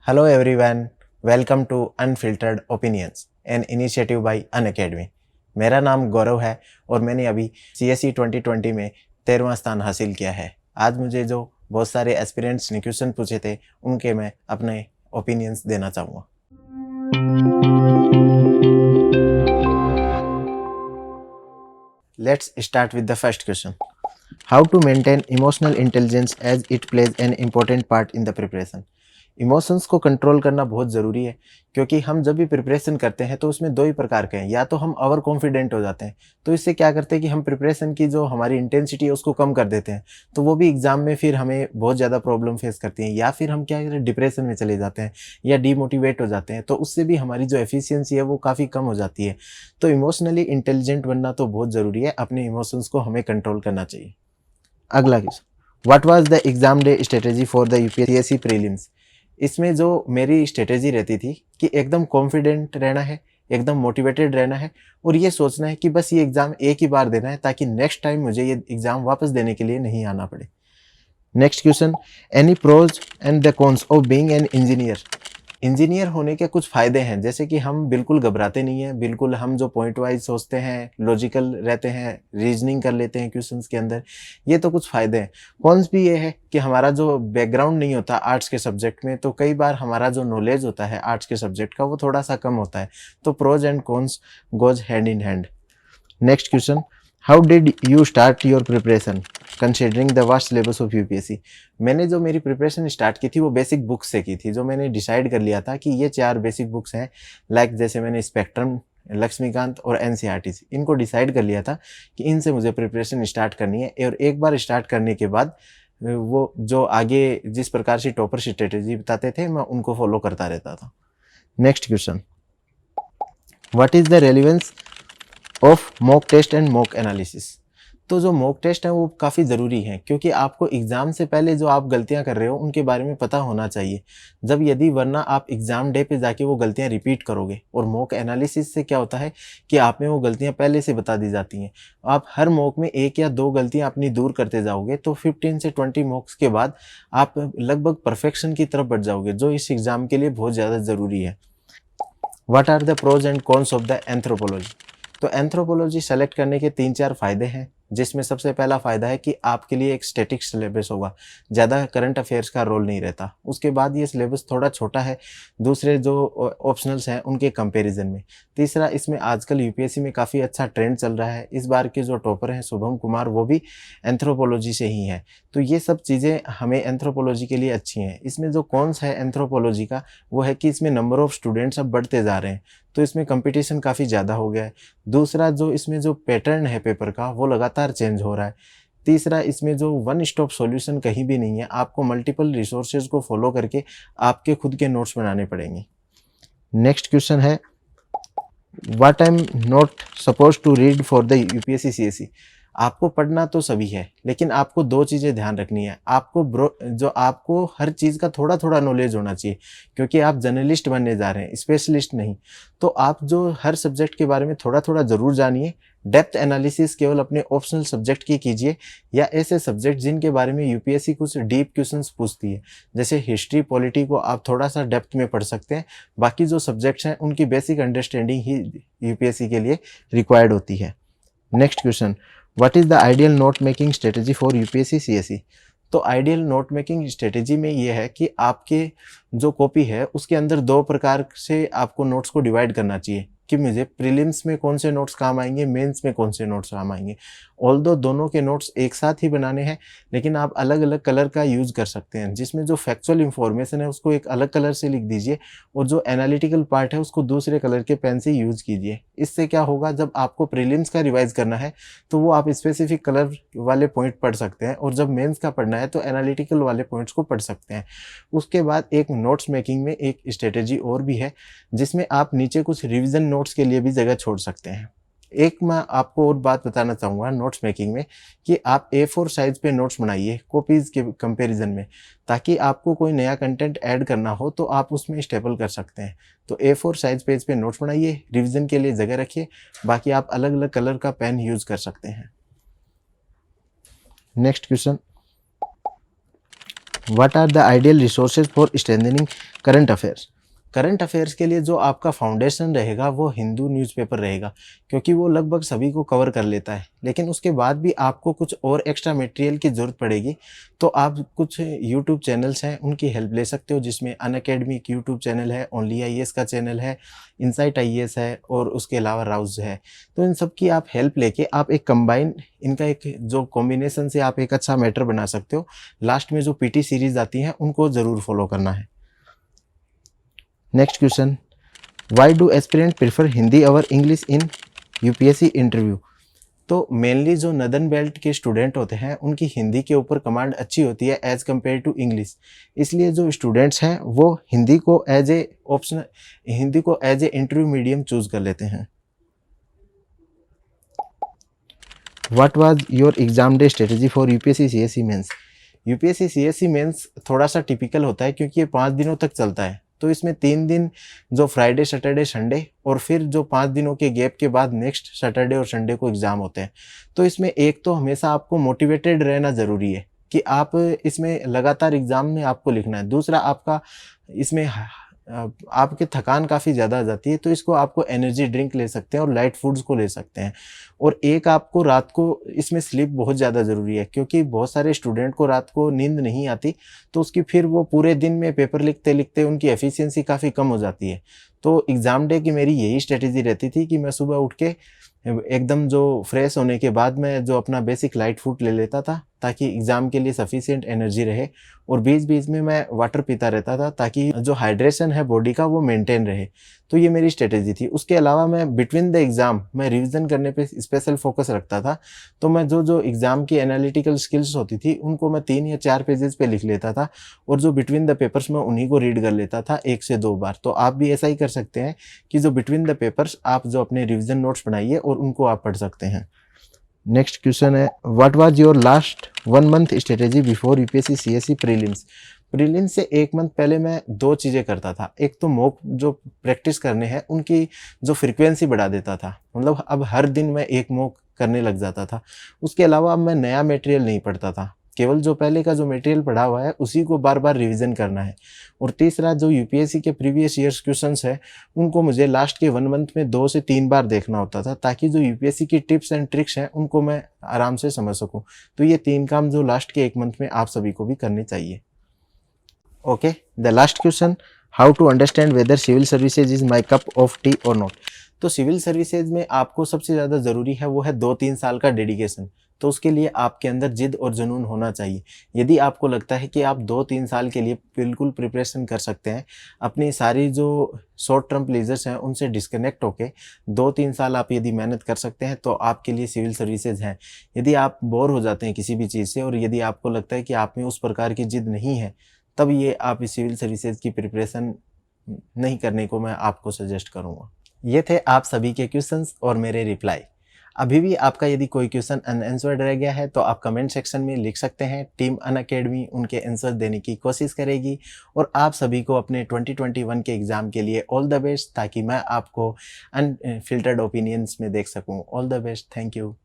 Hello everyone, welcome to Unfiltered Opinions, an initiative by Unacademy। मेरा नाम गौरव है और मैंने अभी CSE 2020 में 13वां स्थान हासिल किया है। आज मुझे जो बहुत सारे एस्पिरेंट्स ने क्वेश्चन पूछे थे उनके मैं अपने ओपिनियंस देना चाहूँगा। Let's start with the first question. How to maintain emotional intelligence as it plays an important part in the preparation? Emotions को कंट्रोल करना बहुत ज़रूरी है क्योंकि हम जब भी प्रिपरेशन करते हैं तो उसमें दो ही प्रकार के हैं। या तो हम ओवर कॉन्फिडेंट हो जाते हैं, तो इससे क्या करते हैं कि हम प्रिपरेशन की जो हमारी इंटेंसिटी है उसको कम कर देते हैं, तो वो भी एग्ज़ाम में फिर हमें बहुत ज़्यादा प्रॉब्लम फेस करती हैं। या फिर हम क्या करते हैं, डिप्रेशन में चले जाते हैं या डीमोटिवेट हो जाते हैं, तो उससे भी हमारी जो एफिशिएंसी है वो काफ़ी कम हो जाती है। तो इमोशनली इंटेलिजेंट बनना तो बहुत ज़रूरी है, अपने इमोशंस को हमें कंट्रोल करना चाहिए। अगला question, what was the exam day strategy for the UPSC prelims? इसमें जो मेरी स्ट्रेटेजी रहती थी कि एकदम कॉन्फिडेंट रहना है, एकदम मोटिवेटेड रहना है और ये सोचना है कि बस ये एग्ज़ाम एक ही बार देना है ताकि नेक्स्ट टाइम मुझे ये एग्ज़ाम वापस देने के लिए नहीं आना पड़े। Next question, any pros and the cons of being an engineer? Engineer होने के कुछ फ़ायदे हैं, जैसे कि हम बिल्कुल घबराते नहीं हैं, बिल्कुल हम जो पॉइंट वाइज सोचते हैं, लॉजिकल रहते हैं, रीजनिंग कर लेते हैं क्वेश्चंस के अंदर, ये तो कुछ फ़ायदे हैं। कॉन्स भी ये है कि हमारा जो बैकग्राउंड नहीं होता आर्ट्स के सब्जेक्ट में, तो कई बार हमारा जो नॉलेज होता है आर्ट्स के सब्जेक्ट का वो थोड़ा-सा कम होता है। तो pros and cons goes hand in hand. Next question, how did you start your preparation considering the vast syllabus of UPSC? मैंने जो मेरी प्रिपरेशन स्टार्ट की थी वो बेसिक बुक्स से की थी, जो मैंने डिसाइड कर लिया था कि ये 4 बेसिक बुक्स हैं। जैसे मैंने स्पेक्ट्रम, लक्ष्मीकांत और एनसीईआरटी, इनको डिसाइड कर लिया था कि इनसे मुझे प्रिपरेशन स्टार्ट करनी है। और एक बार स्टार्ट करने के बाद वो जो आगे जिस प्रकार से टॉपर स्ट्रेटेजी बताते थे मैं उनको फॉलो करता रहता था। Next question, what is the relevance of mock test and mock analysis? तो जो मॉक टेस्ट है वो काफ़ी ज़रूरी है क्योंकि आपको एग्ज़ाम से पहले जो आप गलतियां कर रहे हो उनके बारे में पता होना चाहिए, वरना आप एग्ज़ाम डे पे जाके वो गलतियां रिपीट करोगे। और मॉक एनालिसिस से क्या होता है कि आप में वो गलतियां पहले से बता दी जाती हैं। आप हर मॉक में 1 या 2 गलतियां अपनी दूर करते जाओगे तो 15 से 20 मॉक्स के बाद आप लगभग परफेक्शन की तरफ बढ़ जाओगे, जो इस एग्ज़ाम के लिए बहुत ज़्यादा ज़रूरी है। What are the pros and cons of the anthropology? तो एंथ्रोपोलॉजी सेलेक्ट करने के 3-4 फ़ायदे हैं, जिसमें सबसे पहला फ़ायदा है कि आपके लिए एक स्टैटिक सिलेबस होगा, ज़्यादा करंट अफेयर्स का रोल नहीं रहता। उसके बाद ये सिलेबस थोड़ा छोटा है दूसरे जो ऑप्शनल्स हैं उनके कंपैरिजन में। तीसरा, इसमें आजकल यूपीएससी में काफ़ी अच्छा ट्रेंड चल रहा है। इस बार के जो टॉपर हैं शुभम कुमार, वो भी एंथ्रोपोलॉजी से ही हैं। तो ये सब चीज़ें हमें एंथ्रोपोलॉजी के लिए अच्छी हैं। इसमें जो कॉन्स है एंथ्रोपोलॉजी का वो है कि इसमें नंबर ऑफ़ स्टूडेंट्स अब बढ़ते जा रहे हैं, तो इसमें कंपटीशन काफ़ी ज़्यादा हो गया है। दूसरा, जो इसमें जो पैटर्न है पेपर का वो लगातार चेंज हो रहा है। तीसरा, इसमें जो वन स्टॉप सॉल्यूशन कहीं भी नहीं है, आपको मल्टीपल रिसोर्सेज को फॉलो करके आपके खुद के नोट्स बनाने पड़ेंगे। नेक्स्ट क्वेश्चन है, what I am not suppose to read for the UPSC CSE? आपको पढ़ना तो सभी है, लेकिन आपको 2 चीज़ें ध्यान रखनी है। आपको हर चीज़ का थोड़ा-थोड़ा नॉलेज होना चाहिए क्योंकि आप जर्नलिस्ट बनने जा रहे हैं, स्पेशलिस्ट नहीं। तो आप जो हर सब्जेक्ट के बारे में थोड़ा-थोड़ा ज़रूर जानिए। डेप्थ एनालिसिस केवल अपने ऑप्शनल सब्जेक्ट की कीजिए या ऐसे सब्जेक्ट जिनके बारे में यूपीएससी कुछ डीप क्वेश्चंस पूछती है। जैसे हिस्ट्री, पॉलिटी को आप थोड़ा-सा डेप्थ में पढ़ सकते हैं। बाकी जो सब्जेक्ट्स हैं उनकी बेसिक अंडरस्टैंडिंग ही यूपीएससी के लिए रिक्वायर्ड होती है। Next question, what is the ideal note making strategy for UPSC CSE? तो आइडियल नोट मेकिंग स्ट्रेटेजी में ये है कि आपके जो कॉपी है उसके अंदर 2 प्रकार से आपको नोट्स को डिवाइड करना चाहिए कि मुझे प्रीलिम्स में कौन से नोट्स काम आएंगे, मेंस में कौन से नोट्स काम आएंगे। ऑल्दो दोनों के नोट्स एक साथ ही बनाने हैं, लेकिन आप अलग अलग कलर का यूज़ कर सकते हैं। जिसमें जो फैक्चुअल इंफॉर्मेशन है उसको एक अलग कलर से लिख दीजिए और जो एनालिटिकल पार्ट है उसको दूसरे कलर के पेन से यूज़ कीजिए। इससे क्या होगा, जब आपको प्रीलिम्स का रिवाइज करना है तो वो आप स्पेसिफिक कलर वाले पॉइंट पढ़ सकते हैं और जब मेंस का पढ़ना है तो एनालिटिकल वाले पॉइंट्स को पढ़ सकते हैं। उसके बाद एक नोट्स मेकिंग में एक स्ट्रेटेजी और भी है, जिसमें आप नीचे कुछ रिवीजन नोट्स के लिए भी जगह छोड़ सकते हैं। एक मैं आपको और बात बताना चाहूँगा नोट्स मेकिंग में कि आप A4 साइज़ पे नोट्स बनाइए कॉपीज़ के कंपैरिजन में, ताकि आपको कोई नया कंटेंट ऐड करना हो तो आप उसमें स्टेपल कर सकते हैं। तो A4 साइज़ पेज पे नोट्स बनाइए, रिवीजन के लिए जगह रखिए, बाकी आप अलग अलग कलर का पेन यूज़ कर सकते हैं। Next question, what are the ideal resources for strengthening current affairs. Current affairs के लिए जो आपका फाउंडेशन रहेगा वो हिंदू न्यूज़पेपर रहेगा, क्योंकि वो लगभग सभी को कवर कर लेता है। लेकिन उसके बाद भी आपको कुछ और एक्स्ट्रा मटेरियल की ज़रूरत पड़ेगी, तो आप कुछ यूट्यूब चैनल्स हैं उनकी हेल्प ले सकते हो, जिसमें अनअकैडमी यूट्यूब चैनल है, ओनली आईएएस का चैनल है, इनसाइट आईएएस है और उसके अलावा राउज है। तो इन सब की आप हेल्प लेके आप एक कंबाइन, इनका एक जो कॉम्बिनेशन से आप एक अच्छा मैटर बना सकते हो। लास्ट में जो पीटी सीरीज आती हैं उनको ज़रूर फॉलो करना है। Next question, why do aspirant prefer Hindi और इंग्लिश इन यूपीएससी इंटरव्यू। तो मेनली जो नदर्न बेल्ट के स्टूडेंट होते हैं उनकी हिंदी के ऊपर कमांड अच्छी होती है एज़ कम्पेयर टू इंग्लिश। इसलिए जो स्टूडेंट्स हैं वो हिंदी को एज ए ऑप्शन, हिंदी को as a interview medium choose कर लेते हैं। What was your exam day strategy for UPSC CSC mains. UPSC CSC mains थोड़ा सा टिपिकल होता है क्योंकि ये 5 दिनों तक चलता है। तो इसमें 3 दिन जो फ्राइडे सैटरडे संडे और फिर जो 5 दिनों के गैप के बाद नेक्स्ट सैटरडे और संडे को एग्ज़ाम होते हैं। तो इसमें एक तो हमेशा आपको मोटिवेटेड रहना ज़रूरी है कि आप इसमें लगातार एग्ज़ाम में आपको लिखना है। दूसरा, आपका इसमें आपकी थकान काफ़ी ज़्यादा आ जाती है, तो इसको आपको एनर्जी ड्रिंक ले सकते हैं और लाइट फूड्स को ले सकते हैं। और एक आपको रात को इसमें स्लीप बहुत ज़्यादा ज़रूरी है, क्योंकि बहुत सारे स्टूडेंट को रात को नींद नहीं आती, तो उसकी फिर वो पूरे दिन में पेपर लिखते लिखते उनकी एफिशिएंसी काफ़ी कम हो जाती है। तो एग्ज़ाम डे की मेरी यही स्ट्रेटेजी रहती थी कि मैं सुबह उठ के एकदम जो फ्रेश होने के बाद मैं जो अपना बेसिक लाइट फूड ले लेता था, ताकि एग्ज़ाम के लिए सफिशिएंट एनर्जी रहे, और बीच-बीच में मैं वाटर पीता रहता था ताकि जो हाइड्रेशन है बॉडी का वो मेंटेन रहे। तो ये मेरी स्ट्रेटेजी थी। उसके अलावा मैं बिटवीन द एग्ज़ाम मैं रिवीजन करने पे स्पेशल फोकस रखता था। तो मैं जो एग्ज़ाम की एनालिटिकल स्किल्स होती थी उनको मैं 3 या 4 पेजेज़ पे लिख लेता था, और जो बिटवीन द पेपर्स मैं उन्हीं को रीड कर लेता था 1 से 2 बार। तो आप भी ऐसा ही कर सकते हैं कि जो बिटवीन द पेपर्स आप जो अपने रिवीजन नोट्स बनाइए और उनको आप पढ़ सकते हैं। नेक्स्ट क्वेश्चन है, what was your last 1 month strategy before UPSC CSC prelims. Prelims से 1 मंथ पहले मैं 2 चीज़ें करता था। एक तो मॉक जो प्रैक्टिस करने हैं उनकी जो फ्रीक्वेंसी बढ़ा देता था, मतलब अब हर दिन मैं 1 मॉक करने लग जाता था। उसके अलावा अब मैं नया मटेरियल नहीं पढ़ता था, केवल जो पहले का जो मटेरियल पढ़ा हुआ है उसी को बार बार रिवीजन करना है। और तीसरा, जो यूपीएससी के प्रीवियस ईयर्स क्वेश्चंस है उनको मुझे लास्ट के 1 मंथ में 2 से 3 बार देखना होता था, ताकि जो यूपीएससी की टिप्स एंड ट्रिक्स हैं उनको मैं आराम से समझ सकूं। तो ये 3 काम जो लास्ट के 1 मंथ में आप सभी को भी करने चाहिए। Okay, the last question, how to understand whether civil services is my cup of tea और नॉट। तो सिविल सर्विसेज में आपको सबसे ज़्यादा ज़रूरी है वो है 2-3 साल का डेडिकेशन। तो उसके लिए आपके अंदर जिद और जुनून होना चाहिए। यदि आपको लगता है कि आप 2-3 साल के लिए बिल्कुल प्रिपरेशन कर सकते हैं, अपनी सारी जो शॉर्ट टर्म प्लेजर्स हैं उनसे डिस्कनेक्ट होके 2-3 साल आप यदि मेहनत कर सकते हैं, तो आपके लिए सिविल सर्विसेज हैं। यदि आप बोर हो जाते हैं किसी भी चीज़ से और यदि आपको लगता है कि आप में उस प्रकार की जिद नहीं है, तब ये आप इस सिविल सर्विसेज की प्रिपरेशन नहीं करने को मैं आपको सजेस्ट करूँगा। ये थे आप सभी के क्वेश्चंस और मेरे रिप्लाई। अभी भी आपका यदि कोई क्वेश्चन अनआंसर्ड रह गया है तो आप कमेंट सेक्शन में लिख सकते हैं। टीम अनअकैडमी उनके आंसर देने की कोशिश करेगी, और आप सभी को अपने 2021 के एग्ज़ाम के लिए ऑल द बेस्ट, ताकि मैं आपको अनफिल्टर्ड ओपिनियंस में देख सकूं। All the best, thank you.